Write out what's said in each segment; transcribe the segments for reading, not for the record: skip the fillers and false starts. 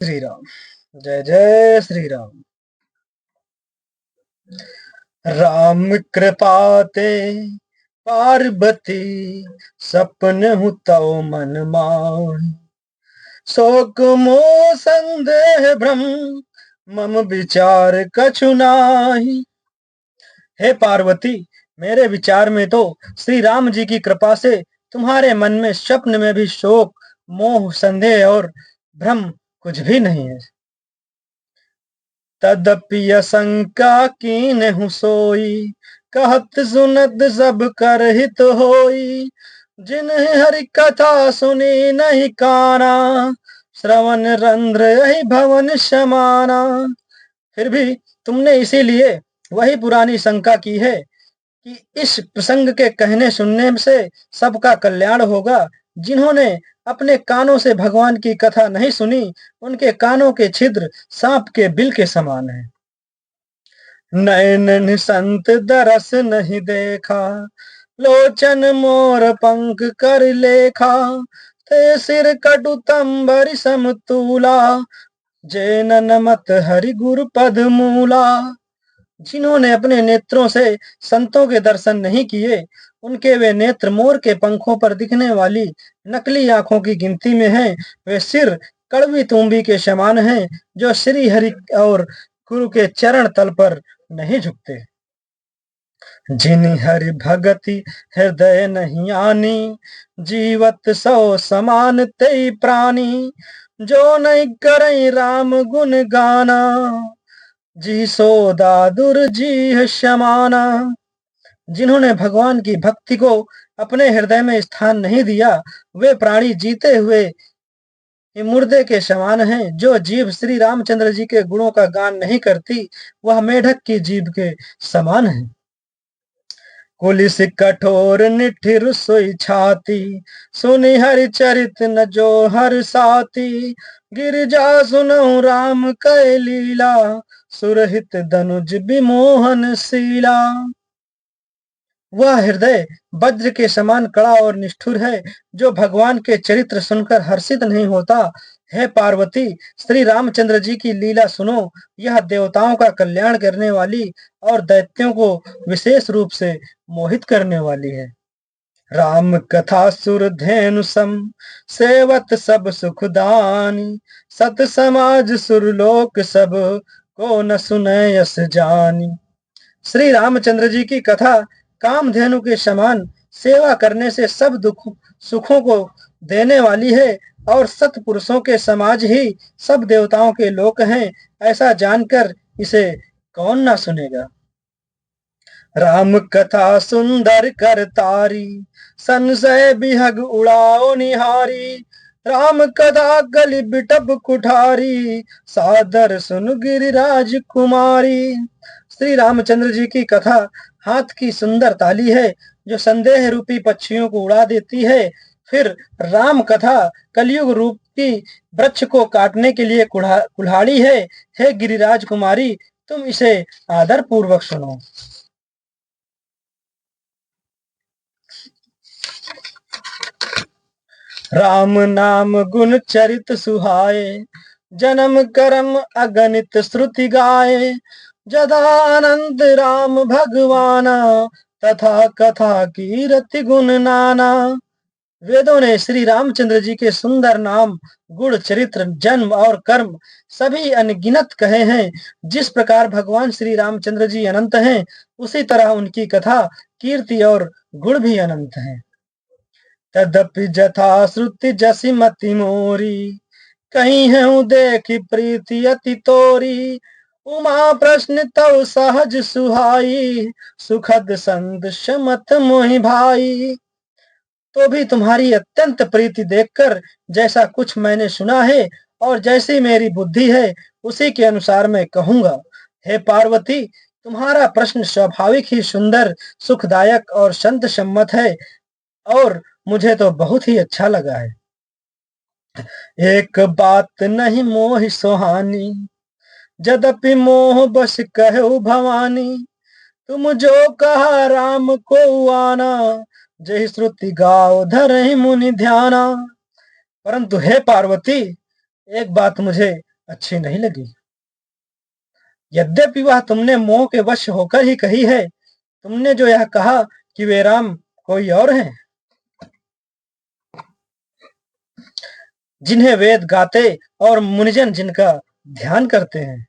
श्री राम। जय जय श्री राम। राम कृपाते पार्वती सपन तव मन मान। शोक मोह संदेह भ्रम मम विचार कछु नाही। हे पार्वती, मेरे विचार में तो श्री राम जी की कृपा से तुम्हारे मन में स्वप्न में भी शोक मोह संदेह और भ्रम कुछ भी नहीं है। तदपि शंका कीन्हु सोई, कहत सुनत सब कर हित होई। जिन्हें हरि कथा सुनी नहीं काना, श्रवण रंध्र यही भवन समाना। फिर भी तुमने इसीलिए वही पुरानी शंका की है कि इस प्रसंग के कहने सुनने से सबका कल्याण होगा। जिन्होंने अपने कानों से भगवान की कथा नहीं सुनी, उनके कानों के छिद्र सांप के बिल के समान हैं। नयन संत दरस नहीं देखा, लोचन मोर पंख कर लेखा। ते सिर कटुतंबरि समतूला, जैनन मत हरि गुरु पद मूला। जिन्होंने अपने नेत्रों से संतों के दर्शन नहीं किए, उनके वे नेत्र मोर के पंखों पर दिखने वाली नकली आंखों की गिनती में हैं। वे सिर कड़वी तुम्बी के समान हैं, जो श्री हरि और गुरु के चरण तल पर नहीं झुकते। जिन हरि भगति हृदय नहीं आनी, जीवत सौ समान तेई प्राणी। जो नहीं करई राम गुण गाना, जी सोदा दुर्जी समाना। जिन्होंने भगवान की भक्ति को अपने हृदय में स्थान नहीं दिया, वे प्राणी जीते हुए मुर्दे के समान हैं। जो जीव श्री रामचंद्र जी के गुणों का गान नहीं करती, वह मेढक की जीभ के समान है। कुलिस कठोर निठिर सोई छाती, सुनि हरि चरित न जो हर साथी। गिरिजा सुनहु राम कै लीला, सुरहित धनुज विमोहन शीला। वह हृदय वज्र के समान कड़ा और निष्ठुर है, जो भगवान के चरित्र सुनकर हर्षित नहीं होता। हे पार्वती, श्री रामचंद्र जी की लीला सुनो। यह देवताओं का कल्याण करने वाली और दैत्यों को विशेष रूप से मोहित करने वाली है। राम कथा सुर धेनु सम, सेवत सब सुखदानी। सत समाज सुरलोक सब, को न सुने यस जानी। श्री रामचंद्र जी की कथा कामधेनु के समान सेवा करने से सब दुख सुखों को देने वाली है, और सत्पुरुषों के समाज ही सब देवताओं के लोक हैं। ऐसा जानकर इसे कौन ना सुनेगा। राम कथा सुंदर कर तारी, संशय बिहग उड़ाओ निहारी। राम कथा गली बिटप कुठारी, सादर सुन गिरिराज कुमारी। श्री रामचंद्र जी की कथा हाथ की सुंदर ताली है, जो संदेह रूपी पक्षियों को उड़ा देती है। फिर राम कथा कलयुग रूपी वृक्ष को काटने के लिए कुल्हाड़ी है। हे गिरिराज कुमारी, तुम इसे आदर पूर्वक सुनो। राम नाम गुण चरित सुहाए, जन्म कर्म अगणित श्रुति गाए। जदा अनंत राम भगवाना, तथा कथा कीरति गुण नाना। वेदों ने श्री रामचंद्र जी के सुंदर नाम, गुण, चरित्र, जन्म और कर्म सभी अनगिनत कहे हैं। जिस प्रकार भगवान श्री रामचंद्र जी अनंत हैं, उसी तरह उनकी कथा, कीर्ति और गुण भी अनंत हैं। तदपि जथा श्रुति जसि मति मोरी, कहीं है देखी प्रीति अति तोरी। उमा प्रश्न तव सहज सुहाई, सुखद संदेश मत मोहि भाई। तो भी तुम्हारी अत्यंत प्रीति देखकर जैसा कुछ मैंने सुना है और जैसी मेरी बुद्धि है, उसी के अनुसार मैं कहूंगा। हे पार्वती, तुम्हारा प्रश्न स्वाभाविक ही सुंदर, सुखदायक और संत सम्मत है, और मुझे तो बहुत ही अच्छा लगा है। एक बात नहीं मोहि सुहानी, जदपि मोह बस कहो भवानी। तुम जो कहा राम को आना, जय श्रुति गाओ धरहि मुनि ध्याना। परंतु हे पार्वती, एक बात मुझे अच्छी नहीं लगी। यद्यपि वह तुमने मोह के वश होकर ही कही है। तुमने जो यह कहा कि वे राम कोई और हैं, जिन्हें वेद गाते और मुनिजन जिनका ध्यान करते हैं।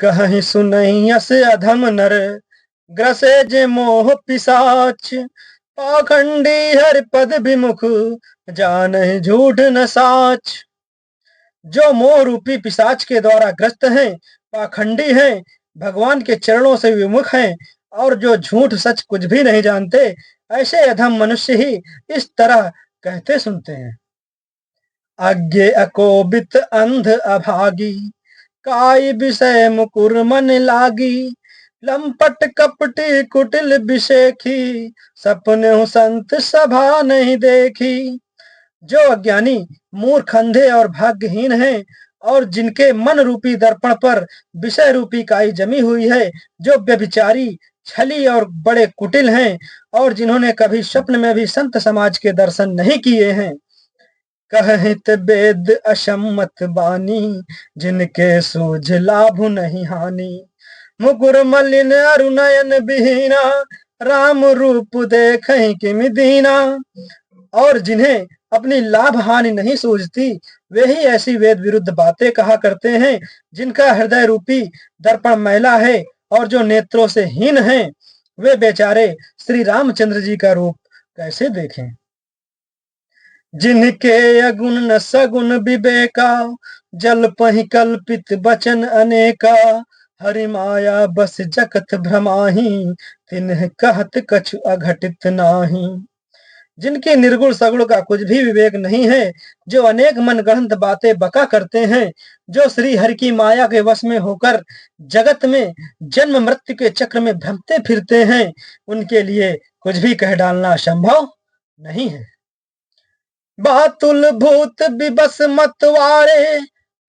कहीं सुनहि यस अधम नर, ग्रसे जे मोह पिसाच, पाखंडी हर पद विमुख, जानहि झूठ न साच। जो मोह रूपी पिशाच के द्वारा ग्रस्त हैं, पाखंडी हैं, भगवान के चरणों से विमुख हैं और जो झूठ सच कुछ भी नहीं जानते, ऐसे अधम मनुष्य ही इस तरह कहते सुनते हैं। अज्ञे अकोबित अंध अभागी, काय विषय मुकुर मन लागी, लंपट कपटी कुटिल विषेखी, सपने संत सभा नहीं देखी। जो अज्ञानी, मूर्ख, अंधे और भाग्यहीन हैं और जिनके मन रूपी दर्पण पर विषय रूपी काई जमी हुई है, जो व्यभिचारी, छली और बड़े कुटिल हैं और जिन्होंने कभी स्वप्न में भी संत समाज के दर्शन नहीं किए हैं। कहत वेद असम्मत बानी, जिनके सूझ लाभ नहीं हानि, मुकुर मलिन अरुनयन विहीना, राम रूप देखहि किमि दीना। और जिन्हें अपनी लाभ हानि नहीं सूझती, वे ही ऐसी वेद विरुद्ध बातें कहा करते हैं, जिनका हृदय रूपी दर्पण मैला है और जो नेत्रों से हीन हैं, वे बेचारे श्री रामचंद्र जी का रूप कैसे देखें। जिनके अगुण न सगुण विवेका, जल पहि कल्पित बचन अनेका, हरि माया बस जगत भ्रमाही, तिन्ह कहत कछु अघटित नाही। जिनके निर्गुण सगुण का कुछ भी विवेक नहीं है, जो अनेक मनगढ़ंत बातें बका करते हैं, जो श्री हरि की माया के वश में होकर जगत में जन्म मृत्यु के चक्र में भ्रमते फिरते हैं, उनके लिए कुछ भी कह डालना संभव नहीं है। बातुल भूत विबस मतवारे,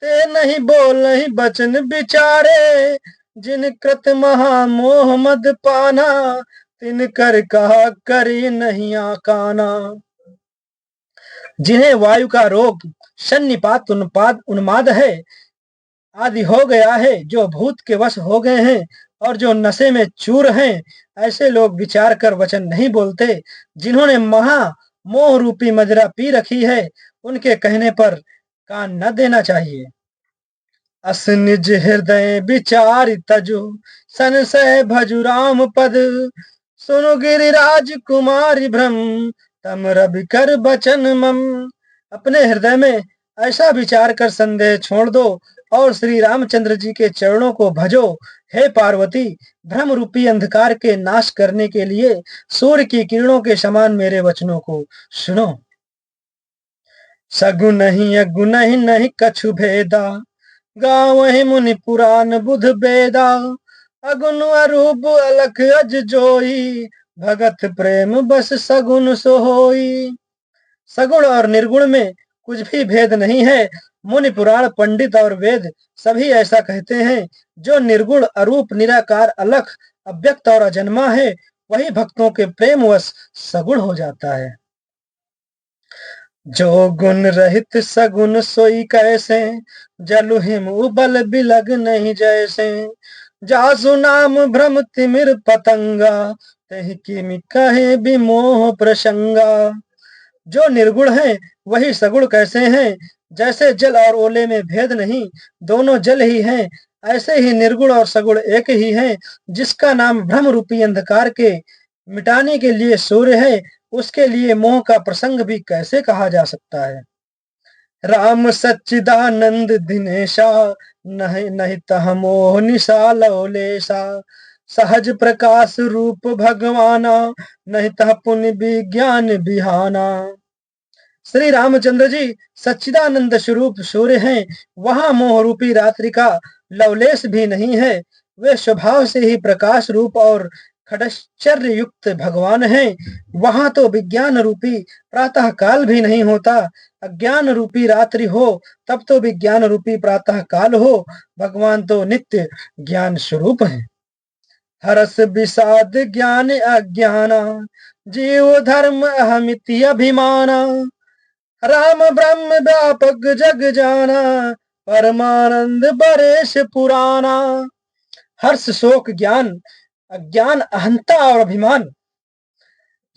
ते नहीं बोलहि बचन विचारे, जिन कृत महामोह मद पाना, तिन कर कहा करी नहीं आकाना। जिन्हें वायु का रोग, सन्निपात, उन्माद है आदि हो गया है, जो भूत के वश हो गए हैं और जो नशे में चूर हैं, ऐसे लोग विचार कर वचन नहीं बोलते। जिन्होंने महा मोह रूपी मदिरा पी रखी है, उनके कहने पर कान न देना चाहिए। अस निज हृदय विचार तजु, संशय भजु राम पद, सुनु गिरिराज कुमारी भ्रम, तम रवि कर बचन मम। अपने हृदय में ऐसा विचार कर संदेह छोड़ दो और श्री रामचंद्र जी के चरणों को भजो। हे पार्वती, भ्रम रूपी अंधकार के नाश करने के लिए सूर्य की किरणों के समान मेरे वचनों को सुनो। सगुन ही अगुन ही नहीं कछु भेदा, गावहि मुनि पुराण बुध बेदा, अगुन अरूप अलख अज जोई, भगत प्रेम बस सगुन सोहोई। सगुण और निर्गुण में कुछ भी भेद नहीं है। मुनि पुराण, पंडित और वेद सभी ऐसा कहते हैं। जो निर्गुण, अरूप, निराकार, अलख, अव्यक्त और अजन्मा है, वही भक्तों के प्रेम वश सगुण हो जाता है। जो गुण रहित सगुन सोई कैसे, जलु हिम उबल बिलग नहीं जैसे, जासु नाम भ्रम तिमिर पतंगा, तहि किमि कहे विमोह प्रसंगा। जो निर्गुण है वही सगुण कैसे हैं। जैसे जल और ओले में भेद नहीं, दोनों जल ही हैं, ऐसे ही निर्गुण और सगुण एक ही हैं। जिसका नाम भ्रम रूपी अंधकार के मिटाने के लिए सूर्य है, उसके लिए मोह का प्रसंग भी कैसे कहा जा सकता है। राम सच्चिदानंद दिनेशा, नहीं नहीं तह मोह निशा लौलेशा, सहज प्रकाश रूप भगवाना, नहीं तह पुण्य विज्ञान बिहाना। श्री रामचंद्र जी सच्चिदानंद स्वरूप सूर्य हैं। वहां मोह रूपी रात्रि का लवलेश भी नहीं है। वे स्वभाव से ही प्रकाश रूप और खडश्चर्य युक्त भगवान हैं। वहां तो विज्ञान रूपी प्रातः काल भी नहीं होता। अज्ञान रूपी रात्रि हो तब तो विज्ञान रूपी प्रातः काल हो। भगवान तो नित्य ज्ञान स्वरूप है। हरस विषाद ज्ञान अज्ञाना, जीव धर्म अहमिति अभिमाना, राम ब्रह्म व्यापक जग जाना, परमानंद परेश पुराना। हर्ष शोक ज्ञान अज्ञान अहंता और अभिमान,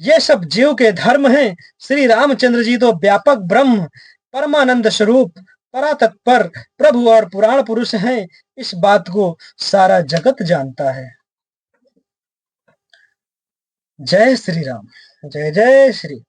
ये सब जीव के धर्म हैं। श्री रामचंद्र जी तो व्यापक ब्रह्म परमानंद स्वरूप परातत्पर प्रभु और पुराण पुरुष हैं। इस बात को सारा जगत जानता है। जय श्री राम। जय जय श्री